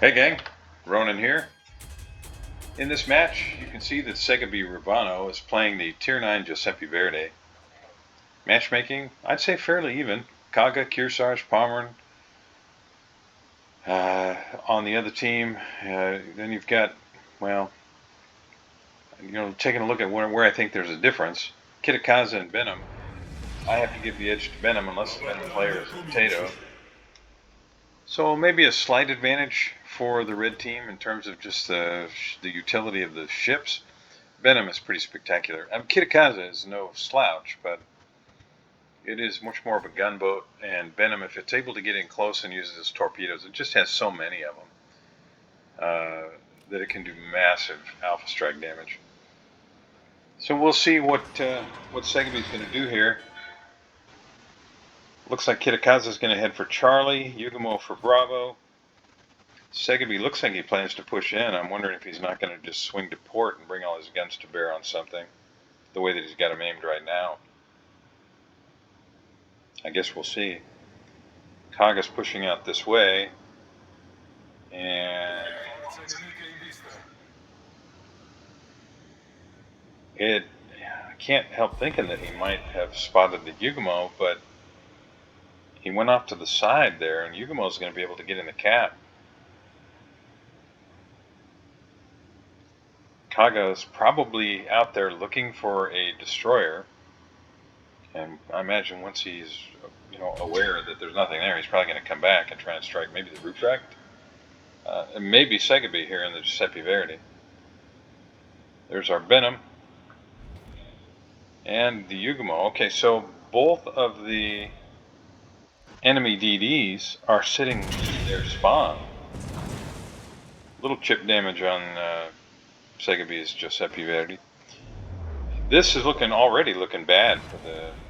Hey gang, Ronan here. In this match, you can see that Segaby Rubano is playing the Tier 9 Giuseppe Verdi. Matchmaking, I'd say fairly even. Kaga, Kearsarge, Pomeran. On the other team, then you've got, well, taking a look at where I think there's a difference. Kitakaza and Benham. I have to give the edge to Benham unless the Benham player is a potato. So maybe a slight advantage for the red team in terms of just the utility of the ships. Benham is pretty spectacular. Kitakaza is no slouch, but it is much more of a gunboat, and Benham, if it's able to get in close and uses its torpedoes, it just has so many of them that it can do massive alpha strike damage. So we'll see what Segaby's going to do here. Looks like Kitakaza is going to head for Charlie, Yugumo for Bravo. Segaby looks like he plans to push in. I'm wondering if he's not going to just swing to port and bring all his guns to bear on something, the way that he's got them aimed right now. I guess we'll see. Kaga's pushing out this way, and I can't help thinking that he might have spotted the Yugumo, but he went off to the side there, and Yugumo's going to be able to get in the cap. Kaga's probably out there looking for a destroyer, and I imagine once he's aware that there's nothing there, he's probably going to come back and try and strike maybe the roof rack. And maybe Segaby here in the Giuseppe Verdi. There's our Benham and the Yugumo. Okay, so both of the enemy DDs are sitting in their spawn. Little chip damage on Segaby's Giuseppe Verdi. This is already looking bad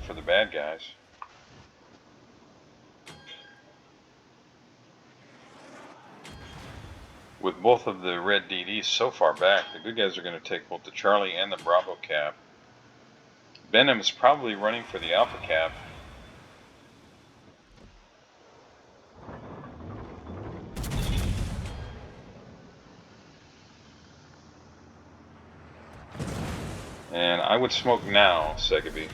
for the bad guys. With both of the red DDs so far back, the good guys are going to take both the Charlie and the Bravo cap. Benham is probably running for the Alpha cap. And I would smoke now, Segaby.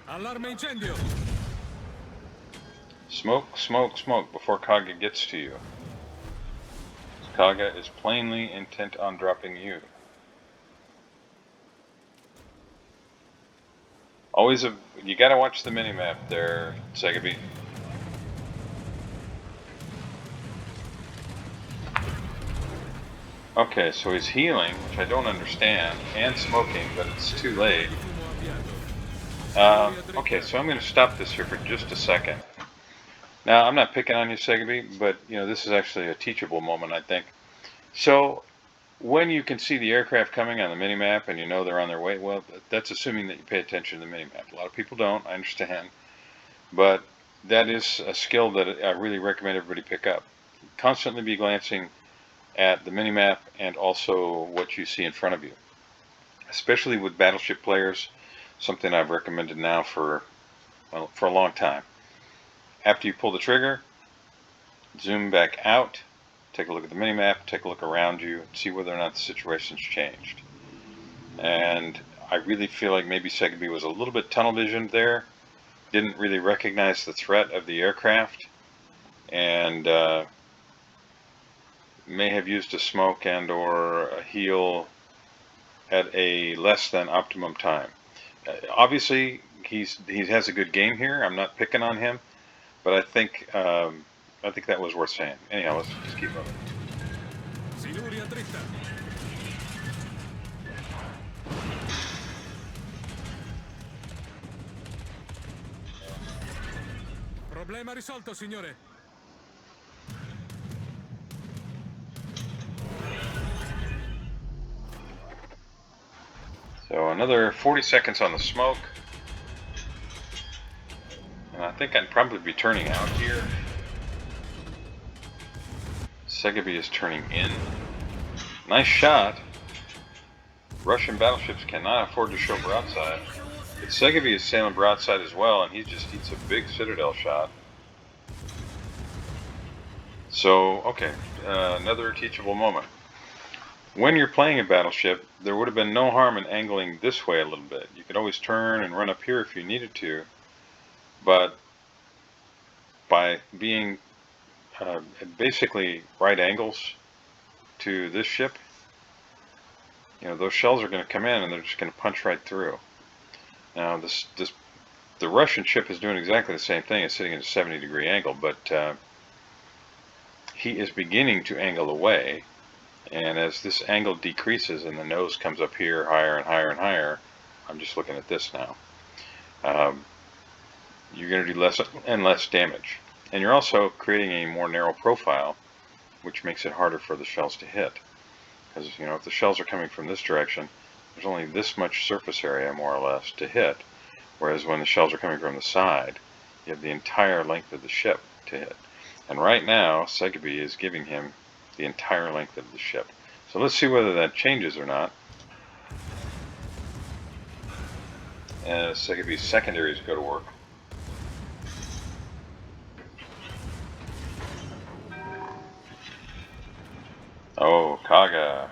Allarme incendio. Smoke, smoke, smoke before Kaga gets to you. Kaga is plainly intent on dropping you. You gotta watch the minimap there, Segaby. Okay, so he's healing, which I don't understand, and smoking, but it's too late. Okay, so I'm going to stop this here for just a second. Now, I'm not picking on you, Segaby, but this is actually a teachable moment, I think. So, when you can see the aircraft coming on the minimap and you know they're on their way, well, that's assuming that you pay attention to the minimap. A lot of people don't, I understand, but that is a skill that I really recommend everybody pick up. Constantly be glancing at the minimap and also what you see in front of you, especially with battleship players, something I've recommended now for a long time. After you pull the trigger, zoom back out, take a look at the minimap, take a look around you, see whether or not the situation's changed. And I really feel like maybe Segaby was a little bit tunnel visioned there, didn't really recognize the threat of the aircraft, and may have used a smoke and or a heal at a less than optimum time. Obviously, he has a good game here. I'm not picking on him, but I think that was worth saying. Anyhow, let's just keep moving. Problema risolto, signore. So another 40 seconds on the smoke. And I think I'd probably be turning out here. Segaby is turning in. Nice shot. Russian battleships cannot afford to show broadside. But Segaby is sailing broadside as well, and he just eats a big citadel shot. So, okay, another teachable moment. When you're playing a battleship, there would have been no harm in angling this way a little bit. You could always turn and run up here if you needed to, but by being basically right angles to this ship, those shells are going to come in and they're just going to punch right through. Now, the Russian ship is doing exactly the same thing. It's sitting at a 70-degree angle, but he is beginning to angle away. And as this angle decreases and the nose comes up here higher and higher and higher, I'm just looking at this now, you're going to do less and less damage. And you're also creating a more narrow profile, which makes it harder for the shells to hit. Because, if the shells are coming from this direction, there's only this much surface area, more or less, to hit. Whereas when the shells are coming from the side, you have the entire length of the ship to hit. And right now, Segeby is giving him the entire length of the ship. So let's see whether that changes or not. As Segeby's secondaries go to work. Oh, Kaga.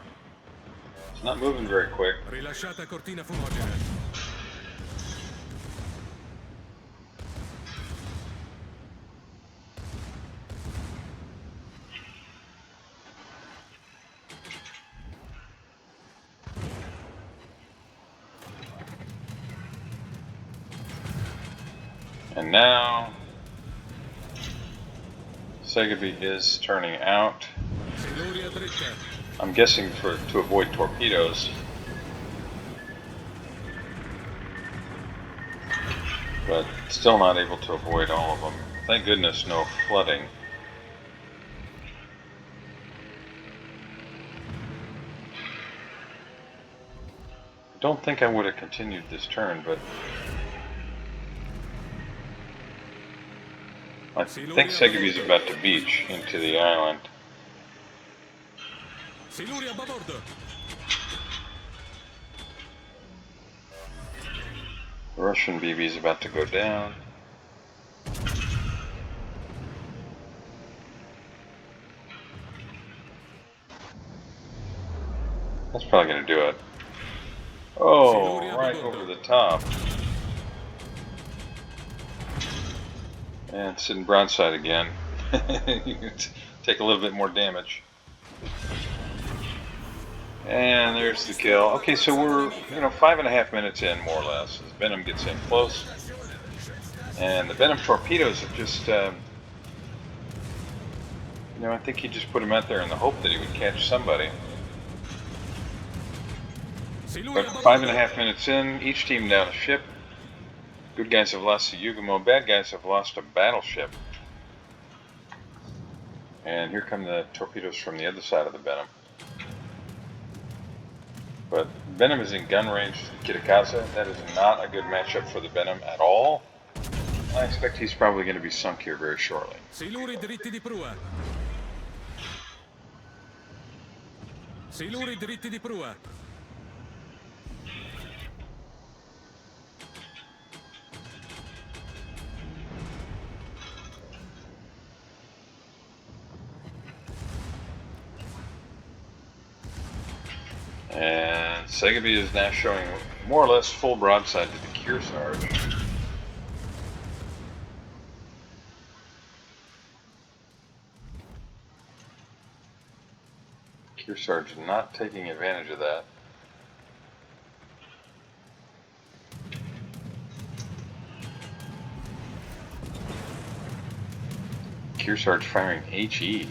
It's not moving very quick. Rilasciata cortina fumogena. And now Segeby is turning out. Siluria dritta. I'm guessing to avoid torpedoes. But still not able to avoid all of them. Thank goodness no flooding. I don't think I would have continued this turn, but I think Segeby's about to beach into the island. Siluria babordo. The Russian BB is about to go down. That's probably going to do it. Oh, right over the top. And sitting broadside again. You can take a little bit more damage. And there's the kill. Okay, so we're 5.5 minutes in, more or less, as Venom gets in close. And the Venom torpedoes have just, I think he just put him out there in the hope that he would catch somebody. But 5.5 minutes in, each team down a ship. Good guys have lost the Yugamo, bad guys have lost a battleship. And here come the torpedoes from the other side of the Venom. But Venom is in gun range to Kitakaza. That is not a good matchup for the Venom at all. I expect he's probably going to be sunk here very shortly. Siluri dritti di prua. Siluri dritti di prua. And Segeby is now showing more or less full broadside to the Kearsarge. Kearsarge not taking advantage of that. Kearsarge firing HE.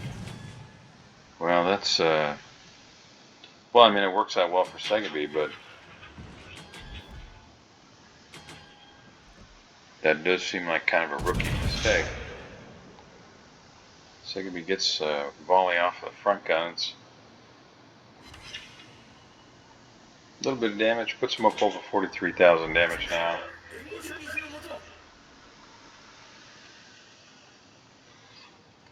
Well, that's well, I mean, it works out well for Segeby, but that does seem like kind of a rookie mistake. Segeby gets a volley off of the front guns. A little bit of damage, puts him up over 43,000 damage now.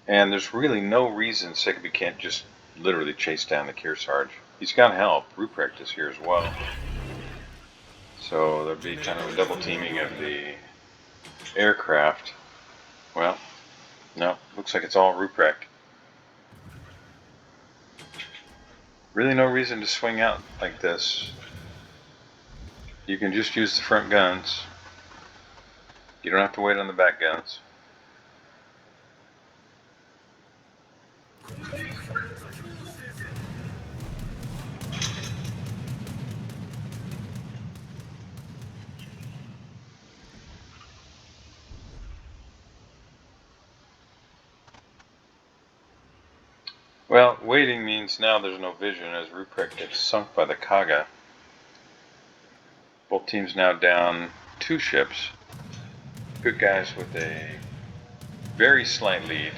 And there's really no reason Segeby can't just literally chase down the Kearsarge. He's got help. Ruprecht is here as well. So there'd be kind of a double teaming of the aircraft. Well, no, looks like it's all Ruprecht. Really no reason to swing out like this. You can just use the front guns. You don't have to wait on the back guns. Well, waiting means now there's no vision as Ruprecht gets sunk by the Kaga. Both teams now down 2 ships. Good guys with a very slight lead.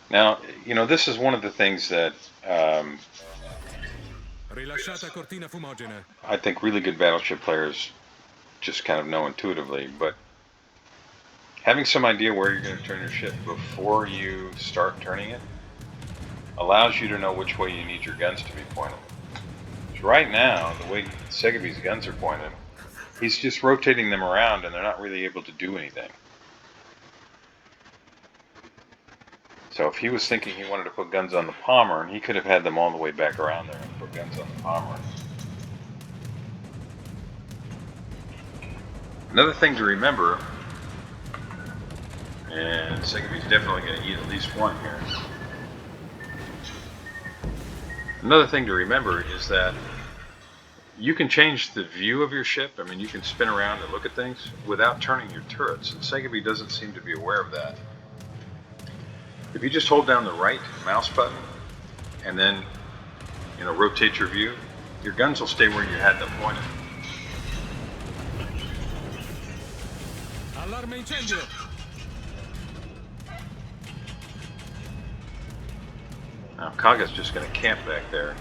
Now, you know, this is one of the things that Rilasciata cortina fumogena. I think really good battleship players just kind of know intuitively, but having some idea where you're going to turn your ship before you start turning it allows you to know which way you need your guns to be pointed. So right now, the way Segaby's guns are pointed, he's just rotating them around and they're not really able to do anything. So if he was thinking he wanted to put guns on the Palmer, he could have had them all the way back around there and put guns on the Palmer. Another thing to remember, and Segaby's definitely going to eat at least one here. Another thing to remember is that you can change the view of your ship. I mean, you can spin around and look at things without turning your turrets, and Segaby doesn't seem to be aware of that. If you just hold down the right mouse button and then, you know, rotate your view, your guns will stay where you had them pointed. Allarme incendio. Now Kaga's just going to camp back there.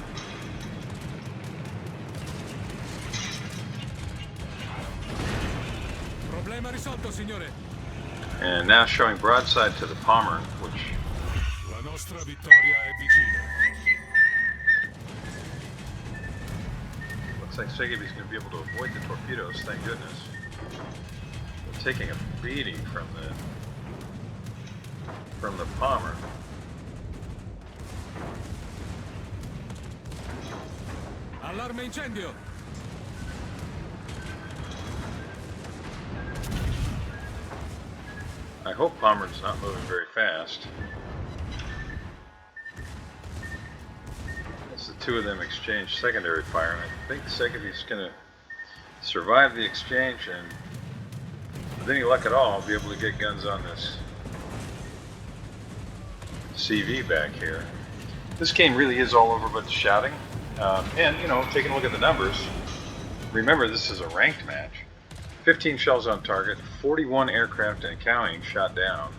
Problema risolto, signore. And now showing broadside to the Palmer, which La nostra vittoria è vicina. looks like Segaby's going to be able to avoid the torpedoes, thank goodness. They're taking a beating from the Palmer. Allarme incendio. I hope Palmer's not moving very fast. As the two of them exchange secondary fire, and I think Segaby's going to survive the exchange and with any luck at all be able to get guns on this CV back here. This game really is all over but the shouting. And, you know, taking a look at the numbers, remember this is a ranked match. 15 shells on target, 41 aircraft and counting shot down,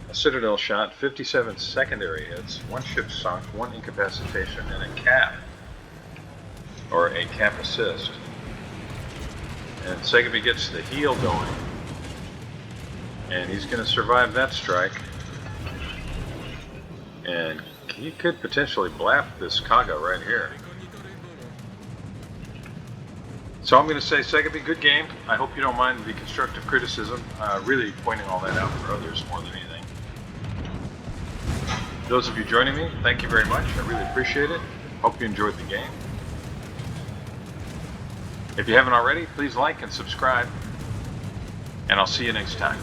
a Citadel shot, 57 secondary hits, 1 ship sunk, 1 incapacitation, and a cap, or a cap assist. And Segaby gets the heel going, and he's going to survive that strike. And he could potentially blap this Kaga right here. So I'm going to say, Segaby, good game. I hope you don't mind the constructive criticism. Really pointing all that out for others more than anything. Those of you joining me, thank you very much. I really appreciate it. Hope you enjoyed the game. If you haven't already, please like and subscribe. And I'll see you next time.